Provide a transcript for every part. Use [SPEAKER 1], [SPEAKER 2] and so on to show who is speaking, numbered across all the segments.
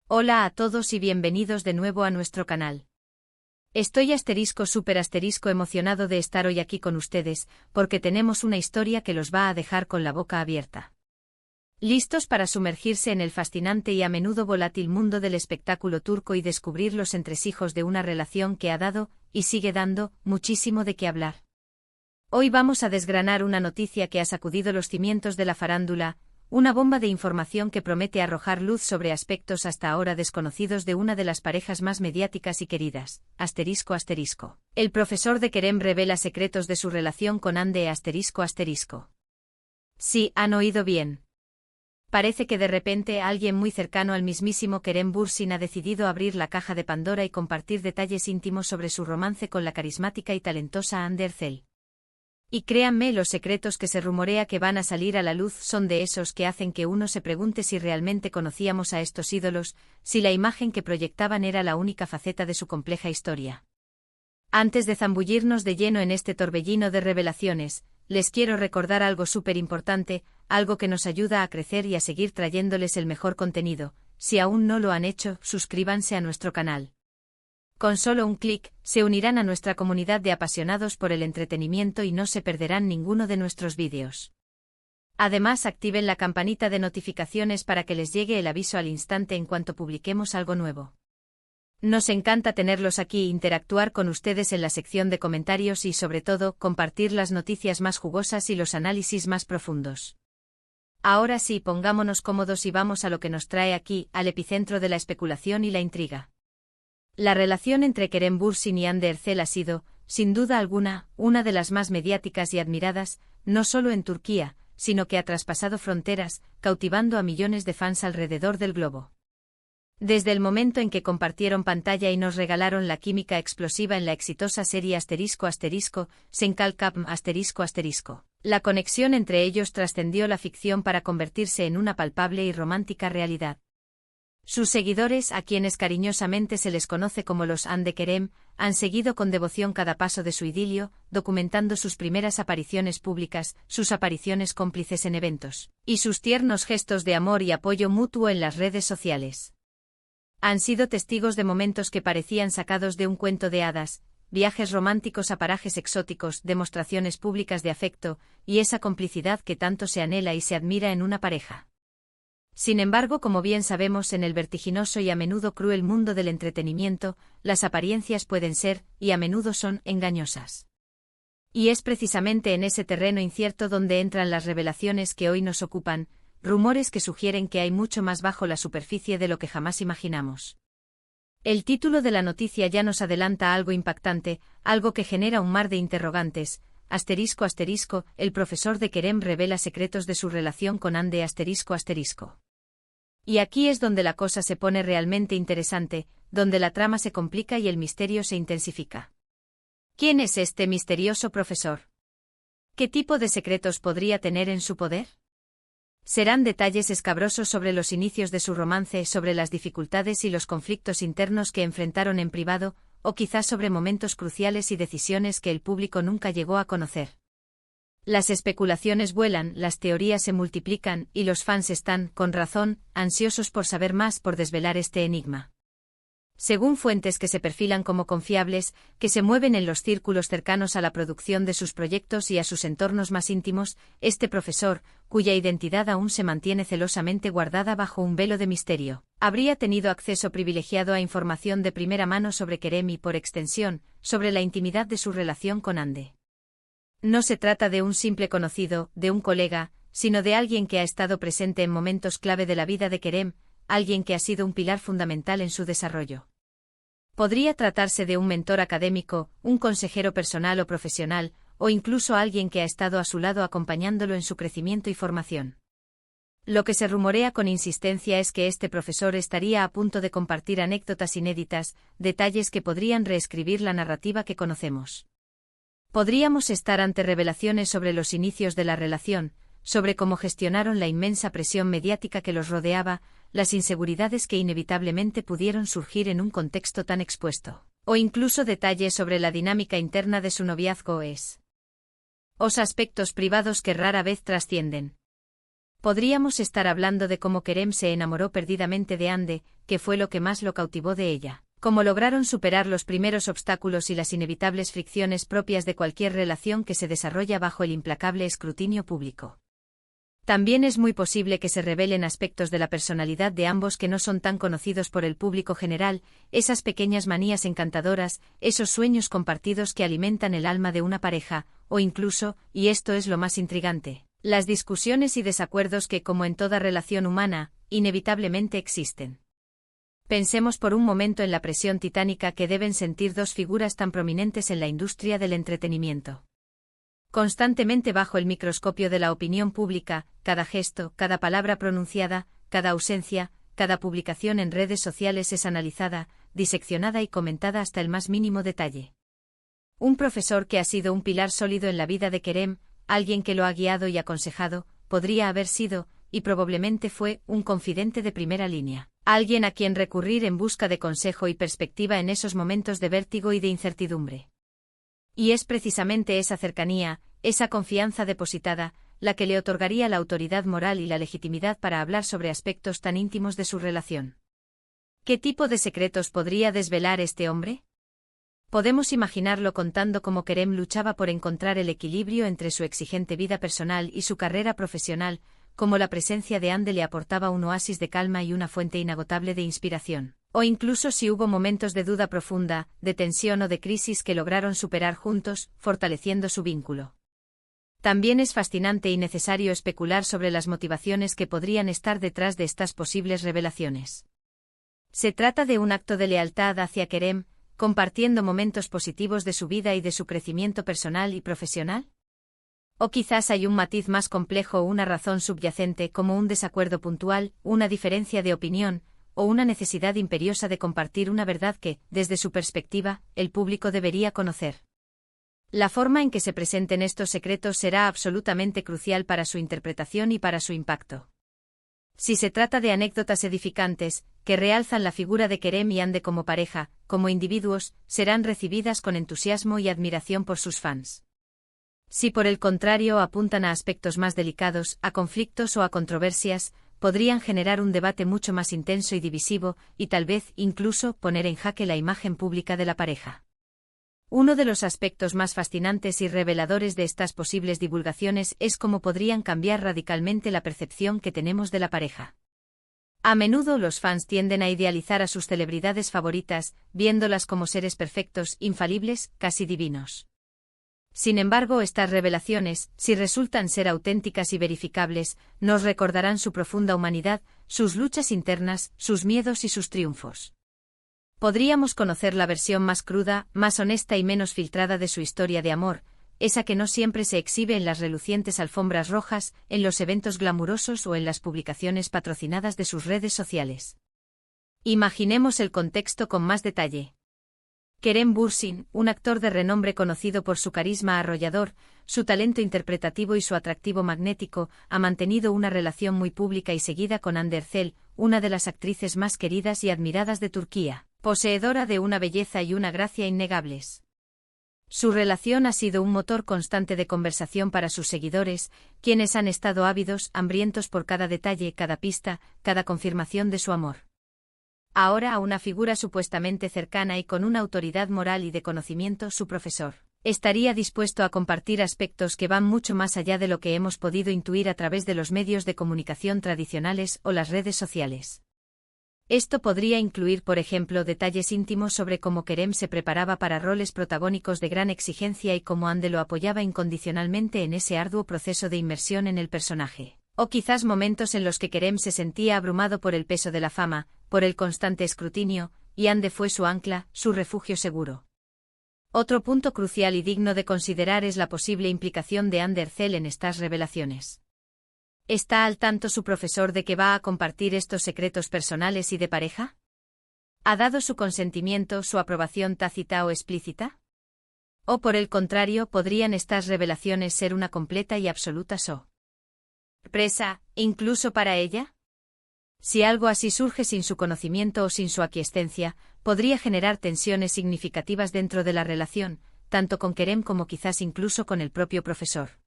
[SPEAKER 1] Hola a todos y bienvenidos de nuevo a nuestro canal. Estoy súper emocionado de estar hoy aquí con ustedes, porque tenemos una historia que los va a dejar con la boca abierta. ¿Listos para sumergirse en el fascinante y a menudo volátil mundo del espectáculo turco y descubrir los entresijos de una relación que ha dado, y sigue dando, muchísimo de qué hablar? Hoy vamos a desgranar una noticia que ha sacudido los cimientos de la farándula, una bomba de información que promete arrojar luz sobre aspectos hasta ahora desconocidos de una de las parejas más mediáticas y queridas, ***. El profesor de Kerem revela secretos de su relación con Hande ***. Sí, han oído bien. Parece que de repente alguien muy cercano al mismísimo Kerem Bürsin ha decidido abrir la caja de Pandora y compartir detalles íntimos sobre su romance con la carismática y talentosa Hande Erçel. Y créanme, los secretos que se rumorea que van a salir a la luz son de esos que hacen que uno se pregunte si realmente conocíamos a estos ídolos, si la imagen que proyectaban era la única faceta de su compleja historia. Antes de zambullirnos de lleno en este torbellino de revelaciones, les quiero recordar algo súper importante, algo que nos ayuda a crecer y a seguir trayéndoles el mejor contenido. Si aún no lo han hecho, suscríbanse a nuestro canal. Con solo un clic, se unirán a nuestra comunidad de apasionados por el entretenimiento y no se perderán ninguno de nuestros vídeos. Además, activen la campanita de notificaciones para que les llegue el aviso al instante en cuanto publiquemos algo nuevo. Nos encanta tenerlos aquí e interactuar con ustedes en la sección de comentarios y, sobre todo, compartir las noticias más jugosas y los análisis más profundos. Ahora sí, pongámonos cómodos y vamos a lo que nos trae aquí, al epicentro de la especulación y la intriga. La relación entre Kerem Bürsin y Hande Erçel ha sido, sin duda alguna, una de las más mediáticas y admiradas, no solo en Turquía, sino que ha traspasado fronteras, cautivando a millones de fans alrededor del globo. Desde el momento en que compartieron pantalla y nos regalaron la química explosiva en la exitosa serie Senkal Kapm ***, la conexión entre ellos trascendió la ficción para convertirse en una palpable y romántica realidad. Sus seguidores, a quienes cariñosamente se les conoce como los Hande Kerem, han seguido con devoción cada paso de su idilio, documentando sus primeras apariciones públicas, sus apariciones cómplices en eventos, y sus tiernos gestos de amor y apoyo mutuo en las redes sociales. Han sido testigos de momentos que parecían sacados de un cuento de hadas, viajes románticos a parajes exóticos, demostraciones públicas de afecto, y esa complicidad que tanto se anhela y se admira en una pareja. Sin embargo, como bien sabemos, en el vertiginoso y a menudo cruel mundo del entretenimiento, las apariencias pueden ser, y a menudo son, engañosas. Y es precisamente en ese terreno incierto donde entran las revelaciones que hoy nos ocupan, rumores que sugieren que hay mucho más bajo la superficie de lo que jamás imaginamos. El título de la noticia ya nos adelanta algo impactante, algo que genera un mar de interrogantes. ***, el profesor de Kerem revela secretos de su relación con Hande ***. Y aquí es donde la cosa se pone realmente interesante, donde la trama se complica y el misterio se intensifica. ¿Quién es este misterioso profesor? ¿Qué tipo de secretos podría tener en su poder? ¿Serán detalles escabrosos sobre los inicios de su romance, sobre las dificultades y los conflictos internos que enfrentaron en privado, o quizás sobre momentos cruciales y decisiones que el público nunca llegó a conocer? Las especulaciones vuelan, las teorías se multiplican, y los fans están, con razón, ansiosos por saber más, por desvelar este enigma. Según fuentes que se perfilan como confiables, que se mueven en los círculos cercanos a la producción de sus proyectos y a sus entornos más íntimos, este profesor, cuya identidad aún se mantiene celosamente guardada bajo un velo de misterio, habría tenido acceso privilegiado a información de primera mano sobre Kerem y, por extensión, sobre la intimidad de su relación con Hande. No se trata de un simple conocido, de un colega, sino de alguien que ha estado presente en momentos clave de la vida de Kerem, alguien que ha sido un pilar fundamental en su desarrollo. Podría tratarse de un mentor académico, un consejero personal o profesional, o incluso alguien que ha estado a su lado acompañándolo en su crecimiento y formación. Lo que se rumorea con insistencia es que este profesor estaría a punto de compartir anécdotas inéditas, detalles que podrían reescribir la narrativa que conocemos. Podríamos estar ante revelaciones sobre los inicios de la relación, sobre cómo gestionaron la inmensa presión mediática que los rodeaba, las inseguridades que inevitablemente pudieron surgir en un contexto tan expuesto, o incluso detalles sobre la dinámica interna de su noviazgo o aspectos privados que rara vez trascienden. Podríamos estar hablando de cómo Kerem se enamoró perdidamente de Hande, que fue lo que más lo cautivó de ella. Cómo lograron superar los primeros obstáculos y las inevitables fricciones propias de cualquier relación que se desarrolla bajo el implacable escrutinio público. También es muy posible que se revelen aspectos de la personalidad de ambos que no son tan conocidos por el público general, esas pequeñas manías encantadoras, esos sueños compartidos que alimentan el alma de una pareja, o incluso, y esto es lo más intrigante, las discusiones y desacuerdos que, como en toda relación humana, inevitablemente existen. Pensemos por un momento en la presión titánica que deben sentir dos figuras tan prominentes en la industria del entretenimiento. Constantemente bajo el microscopio de la opinión pública, cada gesto, cada palabra pronunciada, cada ausencia, cada publicación en redes sociales es analizada, diseccionada y comentada hasta el más mínimo detalle. Un profesor que ha sido un pilar sólido en la vida de Kerem, alguien que lo ha guiado y aconsejado, podría haber sido, y probablemente fue, un confidente de primera línea, alguien a quien recurrir en busca de consejo y perspectiva en esos momentos de vértigo y de incertidumbre. Y es precisamente esa cercanía, esa confianza depositada, la que le otorgaría la autoridad moral y la legitimidad para hablar sobre aspectos tan íntimos de su relación. ¿Qué tipo de secretos podría desvelar este hombre? Podemos imaginarlo contando cómo Kerem luchaba por encontrar el equilibrio entre su exigente vida personal y su carrera profesional, cómo la presencia de Hande le aportaba un oasis de calma y una fuente inagotable de inspiración. O incluso si hubo momentos de duda profunda, de tensión o de crisis que lograron superar juntos, fortaleciendo su vínculo. También es fascinante y necesario especular sobre las motivaciones que podrían estar detrás de estas posibles revelaciones. ¿Se trata de un acto de lealtad hacia Kerem, compartiendo momentos positivos de su vida y de su crecimiento personal y profesional? ¿O quizás hay un matiz más complejo o una razón subyacente como un desacuerdo puntual, una diferencia de opinión, o una necesidad imperiosa de compartir una verdad que, desde su perspectiva, el público debería conocer? La forma en que se presenten estos secretos será absolutamente crucial para su interpretación y para su impacto. Si se trata de anécdotas edificantes, que realzan la figura de Kerem y Hande como pareja, como individuos, serán recibidas con entusiasmo y admiración por sus fans. Si por el contrario apuntan a aspectos más delicados, a conflictos o a controversias, podrían generar un debate mucho más intenso y divisivo, y tal vez, incluso, poner en jaque la imagen pública de la pareja. Uno de los aspectos más fascinantes y reveladores de estas posibles divulgaciones es cómo podrían cambiar radicalmente la percepción que tenemos de la pareja. A menudo los fans tienden a idealizar a sus celebridades favoritas, viéndolas como seres perfectos, infalibles, casi divinos. Sin embargo, estas revelaciones, si resultan ser auténticas y verificables, nos recordarán su profunda humanidad, sus luchas internas, sus miedos y sus triunfos. Podríamos conocer la versión más cruda, más honesta y menos filtrada de su historia de amor, esa que no siempre se exhibe en las relucientes alfombras rojas, en los eventos glamurosos o en las publicaciones patrocinadas de sus redes sociales. Imaginemos el contexto con más detalle. Kerem Bürsin, un actor de renombre conocido por su carisma arrollador, su talento interpretativo y su atractivo magnético, ha mantenido una relación muy pública y seguida con Hande Erçel, una de las actrices más queridas y admiradas de Turquía, poseedora de una belleza y una gracia innegables. Su relación ha sido un motor constante de conversación para sus seguidores, quienes han estado ávidos, hambrientos por cada detalle, cada pista, cada confirmación de su amor. Ahora a una figura supuestamente cercana y con una autoridad moral y de conocimiento, su profesor, estaría dispuesto a compartir aspectos que van mucho más allá de lo que hemos podido intuir a través de los medios de comunicación tradicionales o las redes sociales. Esto podría incluir, por ejemplo, detalles íntimos sobre cómo Kerem se preparaba para roles protagónicos de gran exigencia y cómo Hande lo apoyaba incondicionalmente en ese arduo proceso de inmersión en el personaje. O quizás momentos en los que Kerem se sentía abrumado por el peso de la fama, por el constante escrutinio, y Hande fue su ancla, su refugio seguro. Otro punto crucial y digno de considerar es la posible implicación de Hande Erçel en estas revelaciones. ¿Está al tanto su profesor de que va a compartir estos secretos personales y de pareja? ¿Ha dado su consentimiento, su aprobación tácita o explícita? ¿O por el contrario, podrían estas revelaciones ser una completa y absoluta sorpresa, incluso para ella? Si algo así surge sin su conocimiento o sin su aquiescencia, podría generar tensiones significativas dentro de la relación, tanto con Kerem como quizás incluso con el propio profesor.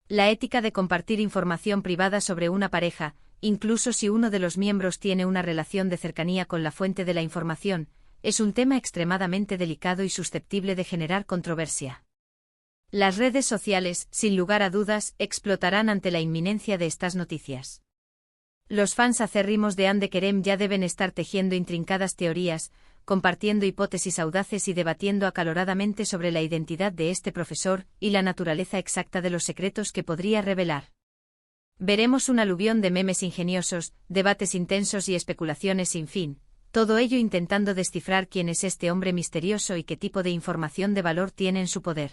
[SPEAKER 1] La ética de compartir información privada sobre una pareja, incluso si uno de los miembros tiene una relación de cercanía con la fuente de la información, es un tema extremadamente delicado y susceptible de generar controversia. Las redes sociales, sin lugar a dudas, explotarán ante la inminencia de estas noticias. Los fans acérrimos de Anne Kerem ya deben estar tejiendo intrincadas teorías, compartiendo hipótesis audaces y debatiendo acaloradamente sobre la identidad de este profesor y la naturaleza exacta de los secretos que podría revelar. Veremos un aluvión de memes ingeniosos, debates intensos y especulaciones sin fin, todo ello intentando descifrar quién es este hombre misterioso y qué tipo de información de valor tiene en su poder.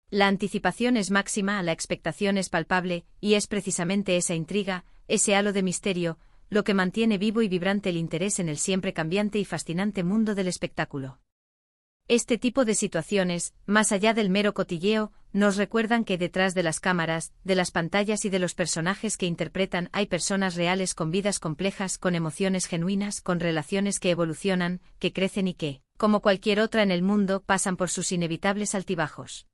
[SPEAKER 1] La anticipación es máxima, la expectación es palpable, y es precisamente esa intriga, ese halo de misterio, lo que mantiene vivo y vibrante el interés en el siempre cambiante y fascinante mundo del espectáculo. Este tipo de situaciones, más allá del mero cotilleo, nos recuerdan que detrás de las cámaras, de las pantallas y de los personajes que interpretan hay personas reales con vidas complejas, con emociones genuinas, con relaciones que evolucionan, que crecen y que, como cualquier otra en el mundo, pasan por sus inevitables altibajos.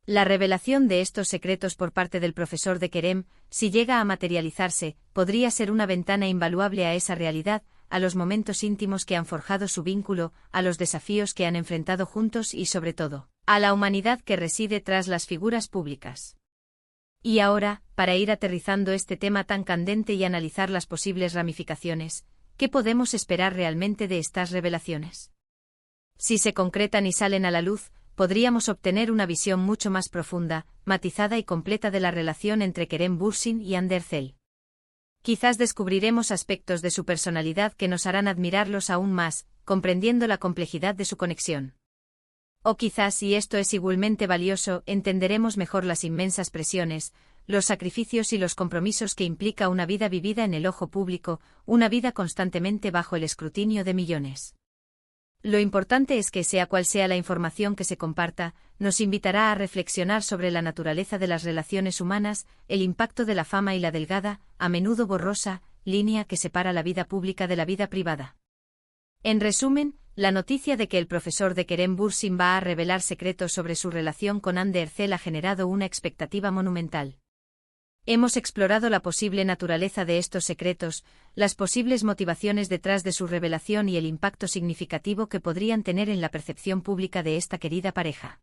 [SPEAKER 1] La revelación de estos secretos por parte del profesor de Kerem, si llega a materializarse, podría ser una ventana invaluable a esa realidad, a los momentos íntimos que han forjado su vínculo, a los desafíos que han enfrentado juntos y sobre todo, a la humanidad que reside tras las figuras públicas. Y ahora, para ir aterrizando este tema tan candente y analizar las posibles ramificaciones, ¿qué podemos esperar realmente de estas revelaciones? Si se concretan y salen a la luz, podríamos obtener una visión mucho más profunda, matizada y completa de la relación entre Kerem Bürsin y Hande Erçel. Quizás descubriremos aspectos de su personalidad que nos harán admirarlos aún más, comprendiendo la complejidad de su conexión. O quizás, y esto es igualmente valioso, entenderemos mejor las inmensas presiones, los sacrificios y los compromisos que implica una vida vivida en el ojo público, una vida constantemente bajo el escrutinio de millones. Lo importante es que, sea cual sea la información que se comparta, nos invitará a reflexionar sobre la naturaleza de las relaciones humanas, el impacto de la fama y la delgada, a menudo borrosa, línea que separa la vida pública de la vida privada. En resumen, la noticia de que el profesor de Kerem Bürsin va a revelar secretos sobre su relación con Hande Erçel ha generado una expectativa monumental. Hemos explorado la posible naturaleza de estos secretos, las posibles motivaciones detrás de su revelación y el impacto significativo que podrían tener en la percepción pública de esta querida pareja.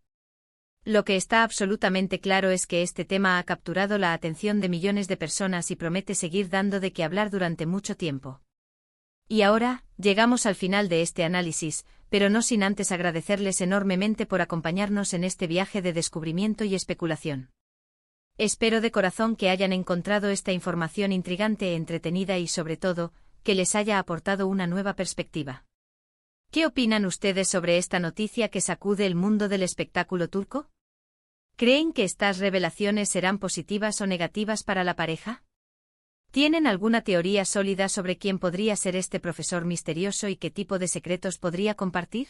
[SPEAKER 1] Lo que está absolutamente claro es que este tema ha capturado la atención de millones de personas y promete seguir dando de qué hablar durante mucho tiempo. Y ahora, llegamos al final de este análisis, pero no sin antes agradecerles enormemente por acompañarnos en este viaje de descubrimiento y especulación. Espero de corazón que hayan encontrado esta información intrigante, entretenida y sobre todo, que les haya aportado una nueva perspectiva. ¿Qué opinan ustedes sobre esta noticia que sacude el mundo del espectáculo turco? ¿Creen que estas revelaciones serán positivas o negativas para la pareja? ¿Tienen alguna teoría sólida sobre quién podría ser este profesor misterioso y qué tipo de secretos podría compartir?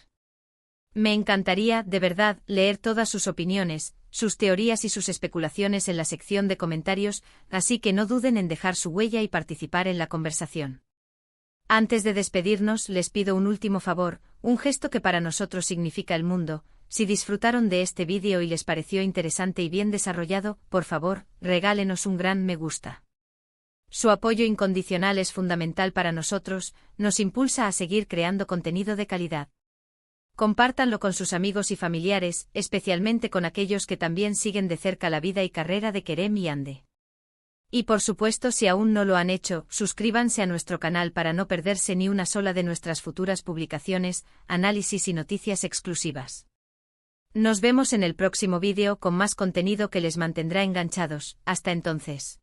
[SPEAKER 1] Me encantaría, de verdad, leer todas sus opiniones, sus teorías y sus especulaciones en la sección de comentarios, así que no duden en dejar su huella y participar en la conversación. Antes de despedirnos, les pido un último favor, un gesto que para nosotros significa el mundo. Si disfrutaron de este vídeo y les pareció interesante y bien desarrollado, por favor, regálenos un gran me gusta. Su apoyo incondicional es fundamental para nosotros, nos impulsa a seguir creando contenido de calidad. Compártanlo con sus amigos y familiares, especialmente con aquellos que también siguen de cerca la vida y carrera de Kerem y Hande. Y por supuesto, si aún no lo han hecho, suscríbanse a nuestro canal para no perderse ni una sola de nuestras futuras publicaciones, análisis y noticias exclusivas. Nos vemos en el próximo vídeo con más contenido que les mantendrá enganchados. Hasta entonces.